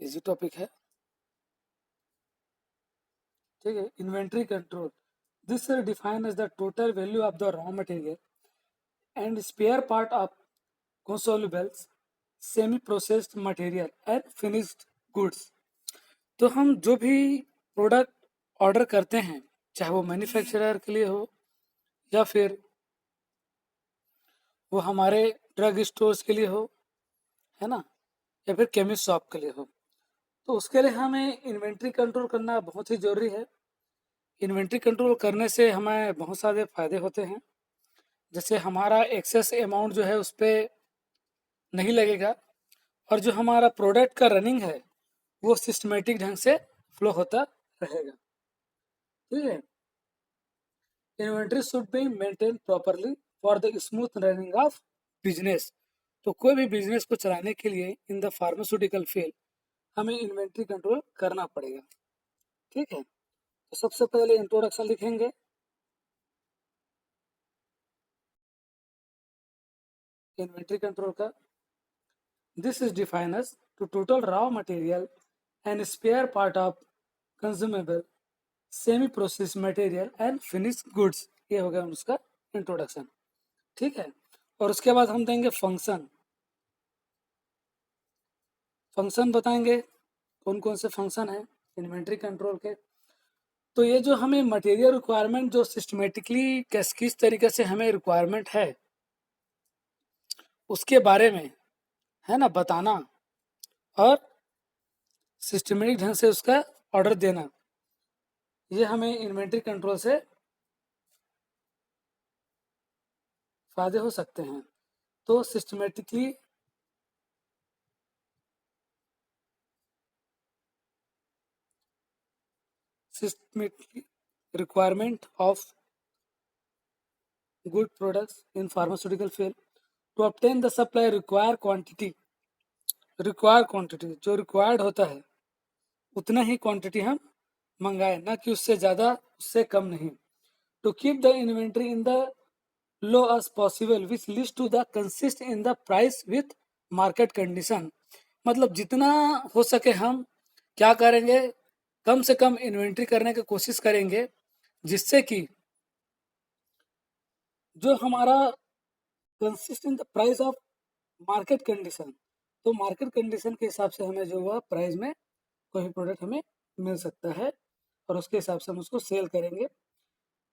Easy topic है। ठीक है, inventory control, this define as the total value of the raw material and spare part of consumables, semi processed material and finished goods. तो हम जो भी product order करते हैं, चाहे वो मैन्युफैक्चरर के लिए हो या फिर वो हमारे ड्रग स्टोर्स के लिए हो, है ना, या फिर केमिस्ट शॉप के लिए हो, तो उसके लिए हमें इन्वेंट्री कंट्रोल करना बहुत ही ज़रूरी है। इन्वेंट्री कंट्रोल करने से हमें बहुत सारे फ़ायदे होते हैं। जैसे हमारा एक्सेस अमाउंट जो है उस पर नहीं लगेगा, और जो हमारा प्रोडक्ट का रनिंग है वो सिस्टमेटिक ढंग से फ्लो होता रहेगा। ठीक है, inventory should be maintain properly for the smooth running of business. तो कोई भी बिजनेस को चलाने के लिए इन द फार्मास्यूटिकल फील्ड हमें इन्वेंट्री कंट्रोल करना पड़ेगा। ठीक है, तो सबसे पहले इंट्रोडक्शन लिखेंगे। इन्वेंट्री कंट्रोल का, this is defined as to total raw material and spare part of consumable, semi process material and finish goods. ये हो गया उसका इंट्रोडक्शन। ठीक है, और उसके बाद हम देंगे फंक्शन। फंक्शन बताएंगे कौन कौन से फंक्शन है इन्वेंट्री कंट्रोल के। तो ये जो हमें मटेरियल रिक्वायरमेंट जो सिस्टमेटिकली किस तरीके से हमें रिक्वायरमेंट है उसके बारे में, है ना, बताना और सिस्टमेटिक ढंग से उसका ऑर्डर देना, ये हमें इन्वेंट्री कंट्रोल से फायदे हो सकते हैं। तो systematically requirement of good products in pharmaceutical field to obtain the supply require quantity. जो रिक्वायर्ड होता है उतना ही क्वांटिटी हम मंगाए, ना कि उससे ज़्यादा उससे कम नहीं। To keep the inventory in the low as possible which leads to the consist in the price with market condition। मतलब जितना हो सके हम क्या करेंगे, कम से कम इन्वेंट्री करने की कोशिश करेंगे, जिससे कि जो हमारा consist in the price of market condition, तो मार्केट कंडीशन के हिसाब से हमें जो हुआ प्राइस में कोई प्रोडक्ट हमें मिल सकता है, और उसके हिसाब से हम उसको सेल करेंगे।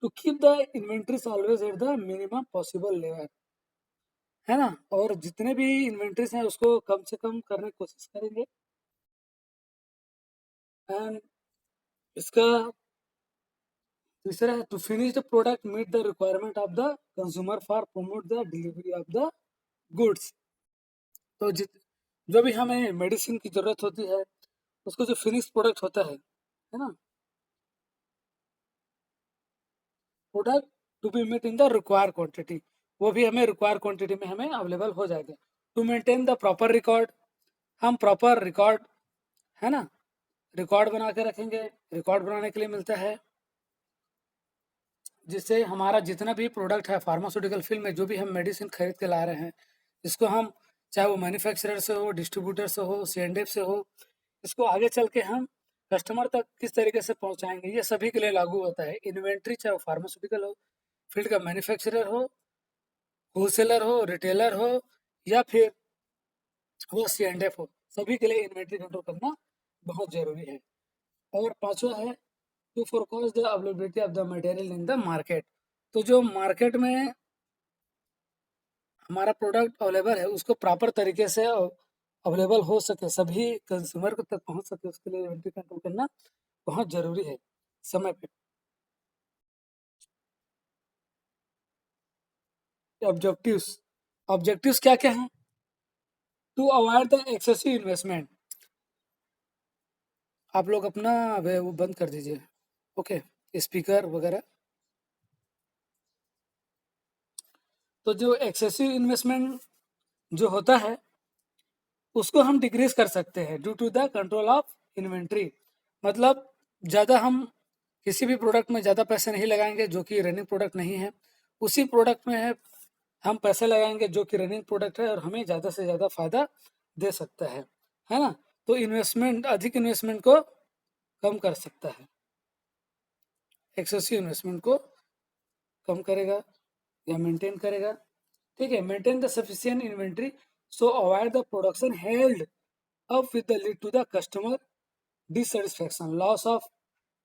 To keep the inventories always at the minimum possible level, है ना, और जितने भी इन्वेंट्रीज हैं उसको कम से कम करने की कोशिश करेंगे। एंड इसका तीसरा है to finish the product meet the requirement of the consumer for promote the delivery of the goods. तो जो भी हमें मेडिसिन की जरूरत होती है उसको जो फिनिश प्रोडक्ट होता है ना, product to be meet in the require quantity, वो भी हमें रिक्वायर क्वांटिटी में हमें अवेलेबल हो जाएगा। To maintain the proper record, हम प्रॉपर रिकॉर्ड, है ना, रिकॉर्ड बना के रखेंगे। रिकॉर्ड बनाने के लिए मिलता है जिससे हमारा जितना भी प्रोडक्ट है फार्मास्यूटिकल फील्ड में, जो भी हम मेडिसिन खरीद के ला रहे हैं, इसको हम चाहे वो मैन्युफैक्चरर से हो, डिस्ट्रीब्यूटर से हो, सीएनडीएफ से हो, इसको आगे चल के हम कस्टमर तक किस तरीके से पहुंचाएंगे, ये सभी के लिए लागू होता है। इन्वेंट्री चाहे वो फार्मास्यूटिकल हो फील्ड का मैन्युफैक्चरर हो, होलसेलर हो, रिटेलर हो, या फिर वो सीएनडीएफ हो, सभी के लिए इन्वेंट्री कंट्रोल करना बहुत जरूरी है। और पांचवा है to forecast the availability of the material in the market. तो जो मार्केट में हमारा प्रोडक्ट अवेलेबल है उसको प्रॉपर तरीके से अवेलेबल हो सके, सभी कंज्यूमर को तक पहुंच सके, उसके लिए इन्वेंट्री कंट्रोल करना बहुत जरूरी है समय पे। ऑब्जेक्टिव्स, ऑब्जेक्टिव्स क्या क्या हैं? To avoid the excessive investment. आप लोग अपना वो बंद कर दीजिए, ओके, स्पीकर वगैरह। तो जो एक्सेसिव इन्वेस्टमेंट जो होता है उसको हम डिक्रीज कर सकते हैं due to the control of inventory. मतलब ज़्यादा हम किसी भी प्रोडक्ट में ज़्यादा पैसे नहीं लगाएंगे जो कि रनिंग प्रोडक्ट नहीं है, उसी प्रोडक्ट में है हम पैसे लगाएंगे जो कि रनिंग प्रोडक्ट है और हमें ज़्यादा से ज़्यादा फायदा दे सकता है ना। तो इन्वेस्टमेंट, अधिक इन्वेस्टमेंट को कम कर सकता है, एक्सेसिव इन्वेस्टमेंट को कम करेगा या मेंटेन करेगा। ठीक है, maintain the sufficient inventory so avoid the production held up with the lead to the customer dissatisfaction, loss of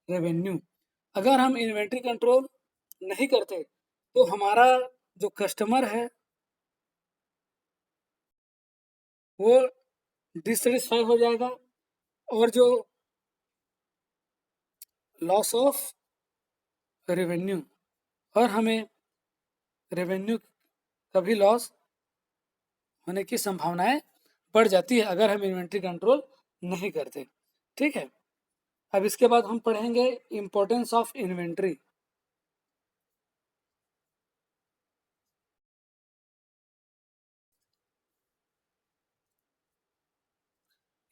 revenue. अगर हम इन्वेंट्री कंट्रोल नहीं करते तो हमारा जो कस्टमर है वो डिससेटिस्फाई हो जाएगा और जो लॉस ऑफ रेवेन्यू, और हमें रेवेन्यू का भी लॉस होने की संभावनाएं बढ़ जाती है अगर हम इन्वेंट्री कंट्रोल नहीं करते। ठीक है, अब इसके बाद हम पढ़ेंगे इम्पोर्टेंस ऑफ इन्वेंट्री।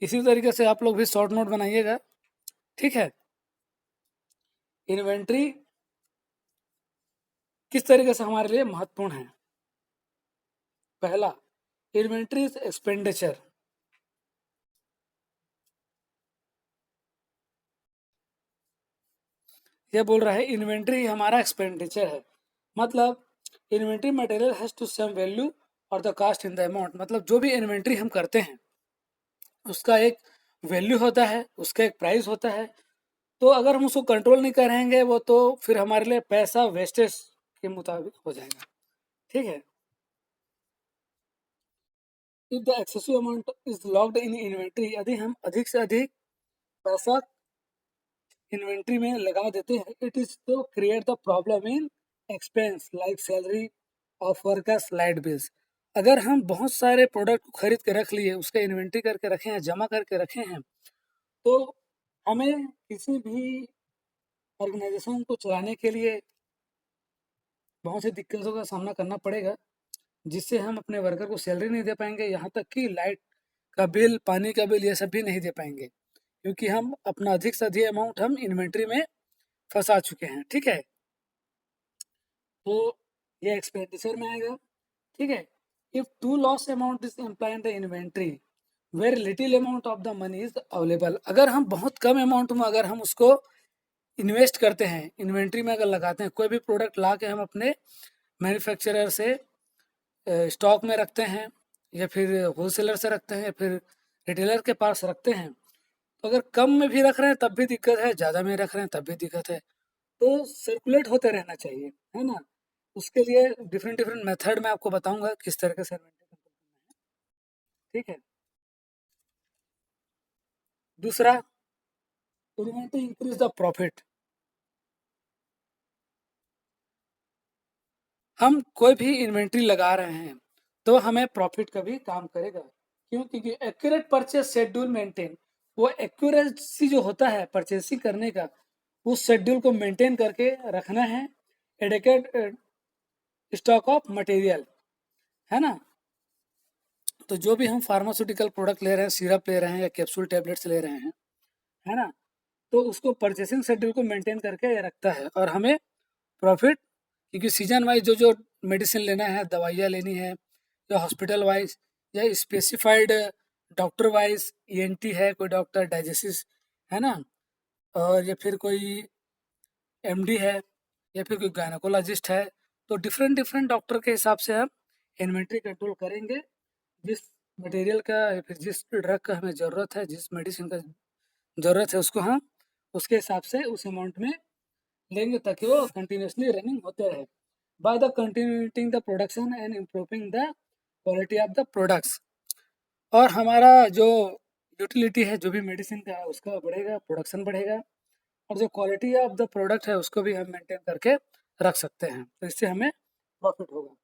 इसी तरीके से आप लोग भी शॉर्ट नोट बनाइएगा। ठीक है, इन्वेंट्री किस तरीके से हमारे लिए महत्वपूर्ण है। पहला, इन्वेंट्री इज एक्सपेंडिचर। यह बोल रहा है इन्वेंट्री हमारा एक्सपेंडिचर है, मतलब inventory material has to sum value और the cost in the amount, मतलब जो भी इन्वेंट्री हम करते हैं उसका एक वैल्यू होता है, उसका एक प्राइस होता है। तो अगर हम उसको कंट्रोल नहीं करेंगे वो तो फिर हमारे लिए पैसा वेस्टेज के मुताबिक हो जाएगा। ठीक है, if the excessive amount is locked in inventory, यदि हम अधिक से अधिक पैसा इन्वेंट्री में लगा देते हैं, it is to create the problem in expense like salary of workers, light bills. अगर हम बहुत सारे प्रोडक्ट को खरीद के रख लिए, उसका इन्वेंट्री करके रखे हैं, जमा करके रखे हैं, तो हमें किसी भी ऑर्गेनाइजेशन को चलाने के लिए बहुत सी दिक्कतों का सामना करना पड़ेगा, जिससे हम अपने वर्कर को सैलरी नहीं दे पाएंगे, यहाँ तक कि लाइट का बिल, पानी का बिल, ये सब भी नहीं दे पाएंगे, क्योंकि हम अपना अधिक से अधिक अमाउंट हम इन्वेंट्री में फंसा चुके हैं। ठीक है, तो ये एक्सपेंडिचर में आएगा। ठीक है, if to loss amount is employ in the inventory where little amount of the money is available, अगर हम बहुत कम अमाउंट में अगर हम उसको इन्वेस्ट करते हैं, इन्वेंट्री में अगर लगाते हैं, कोई भी प्रोडक्ट ला के हम अपने मैन्युफैक्चरर से स्टॉक में रखते हैं या फिर होलसेलर से रखते हैं या फिर रिटेलर के पास रखते हैं, तो अगर कम में भी रख रहे हैं तब भी दिक्कत है, ज़्यादा में रख रहे हैं तब भी दिक्कत है। तो सर्कुलेट होते रहना चाहिए, है ना। उसके लिए डिफरेंट डिफरेंट मेथड में आपको बताऊंगा किस तरह से इन्वेंट्री कंट्रोल करना है। ठीक है, दूसरा, इन्वेंट्री इंक्रीज द प्रॉफिट। हम कोई भी इन्वेंट्री लगा रहे हैं तो हमें प्रॉफिट का भी काम करेगा, क्यों? क्योंकि एक्यूरेट परचेज शेड्यूल मेंटेन, वो एक्यूरेसी जो होता है परचेसिंग करने का, उस शेड्यूल को मेंटेन करके रखना है। एडेकेट स्टॉक ऑफ मटेरियल, है ना। तो जो भी हम फार्मास्यूटिकल प्रोडक्ट ले रहे हैं, सिरप ले रहे हैं या कैप्सूल टैबलेट्स ले रहे हैं, है ना, तो उसको परचेसिंग शेड्यूल को मेंटेन करके रखता है और हमें प्रॉफिट, क्योंकि सीजन वाइज जो जो मेडिसिन लेना है, दवाइयाँ लेनी है, या हॉस्पिटल वाइज या स्पेसिफाइड डॉक्टर वाइज, ईएनटी है कोई डॉक्टर, डायजेसिस, है ना, और या फिर कोई एमडी है या फिर कोई गायनकोलॉजिस्ट है, तो डिफरेंट डिफरेंट डॉक्टर के हिसाब से हम इन्वेंट्री कंट्रोल करेंगे। जिस मटेरियल का या फिर जिस ड्रग का हमें ज़रूरत है, जिस मेडिसिन का ज़रूरत है, उसको हम उसके हिसाब से उस अमाउंट में लेंगे ताकि वो कंटिन्यूसली रनिंग होते रहे। By the continuing the production and improving the quality of the products, और हमारा जो यूटिलिटी है जो भी मेडिसिन का है उसका बढ़ेगा, प्रोडक्शन बढ़ेगा, और जो क्वालिटी ऑफ द प्रोडक्ट है उसको भी हम मेंटेन करके रख सकते हैं, तो इससे हमें प्रॉफिट होगा।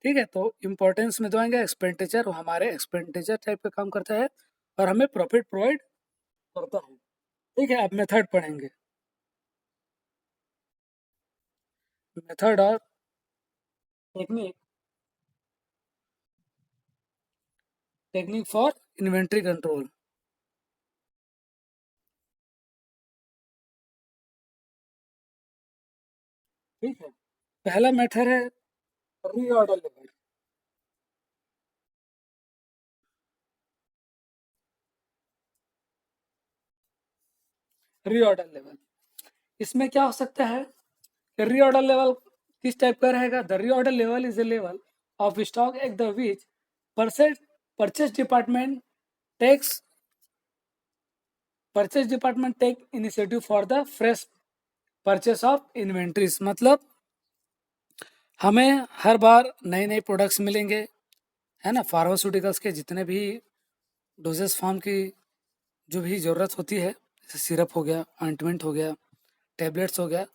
ठीक है, तो इम्पोर्टेंस में दो आएंगे एक्सपेंडिचर, वो हमारे एक्सपेंडिचर टाइप का काम करता है और हमें प्रॉफिट प्रोवाइड करता है। ठीक है, अब मेथड पढ़ेंगे, मेथड और technique, technique for inventory control. ठीक है, पहला मेथड है रीऑर्डर लेवल। Reorder level. इसमें क्या हो सकता है कि रीऑर्डर लेवल किस टाइप का रहेगा? The reorder level is a level of stock at the which purchase department takes take initiative for the fresh purchase of inventories. मतलब हमें हर बार नए नए प्रोडक्ट्स मिलेंगे, है ना, फार्मास्यूटिकल्स के जितने भी डोजेस फॉर्म की जो भी ज़रूरत होती है, जैसे सिरप हो गया, ऑइंटमेंट हो गया, टैबलेट्स हो गया,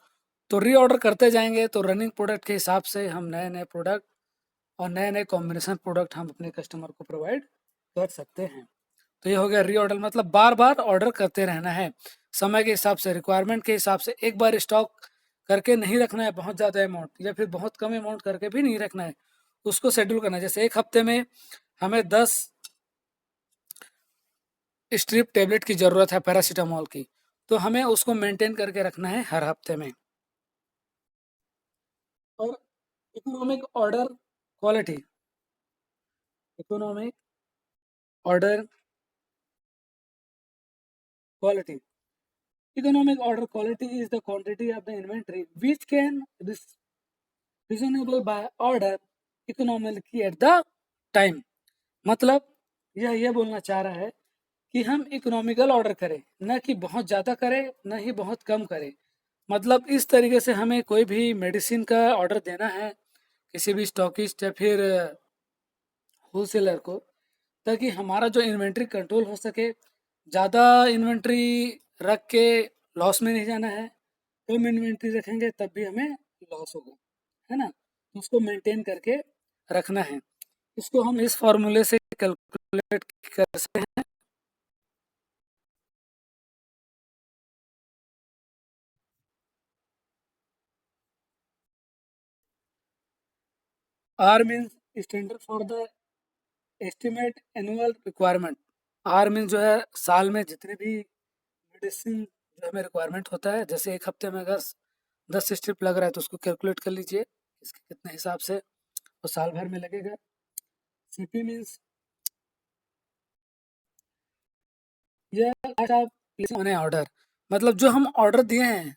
तो रीऑर्डर करते जाएंगे तो रनिंग प्रोडक्ट के हिसाब से हम नए नए प्रोडक्ट और नए नए कॉम्बिनेशन प्रोडक्ट हम अपने कस्टमर को प्रोवाइड कर सकते हैं। तो ये हो गया रीऑर्डर, मतलब बार बार ऑर्डर करते रहना है, समय के हिसाब से, रिक्वायरमेंट के हिसाब से। एक बार स्टॉक करके नहीं रखना है बहुत ज़्यादा अमाउंट, या फिर बहुत कम अमाउंट करके भी नहीं रखना है, उसको शेड्यूल करना है। जैसे एक हफ्ते में हमें 10 स्ट्रिप टेबलेट की ज़रूरत है पैरासीटामोल की, तो हमें उसको मेंटेन करके रखना है हर हफ्ते में। और economic order quality, economic order quality, economic order quality is the quantity of the inventory which can reasonable by order economically at the time। मतलब यह ये बोलना चाह रहा है कि हम इकोनॉमिकल ऑर्डर करें, न कि बहुत ज़्यादा करें, न ही बहुत कम करें। मतलब इस तरीके से हमें कोई भी मेडिसिन का ऑर्डर देना है किसी भी स्टॉकिस्ट या फिर होलसेलर को, ताकि हमारा जो इन्वेंट्री कंट्रोल हो सके। ज़्यादा इन्वेंट्री रख के लॉस में नहीं जाना है, कम इन्वेंट्री रखेंगे तब भी हमें लॉस होगा, है ना। तो उसको मेंटेन करके रखना है। इसको हम इस फॉर्मूले से कैलकुलेट कर सकते हैं। R means standard for the estimate annual requirement. R means जो है साल में जितने भी मेडिसिन जो हमें रिक्वायरमेंट होता है, जैसे एक हफ्ते में अगर 10 स्ट्रिप लग रहा है तो उसको कैलकुलेट कर लीजिए इसके कितने हिसाब से वो साल भर में लगेगा। सीपी मीन्स यह आज आप ऑर्डर, मतलब जो हम ऑर्डर दिए हैं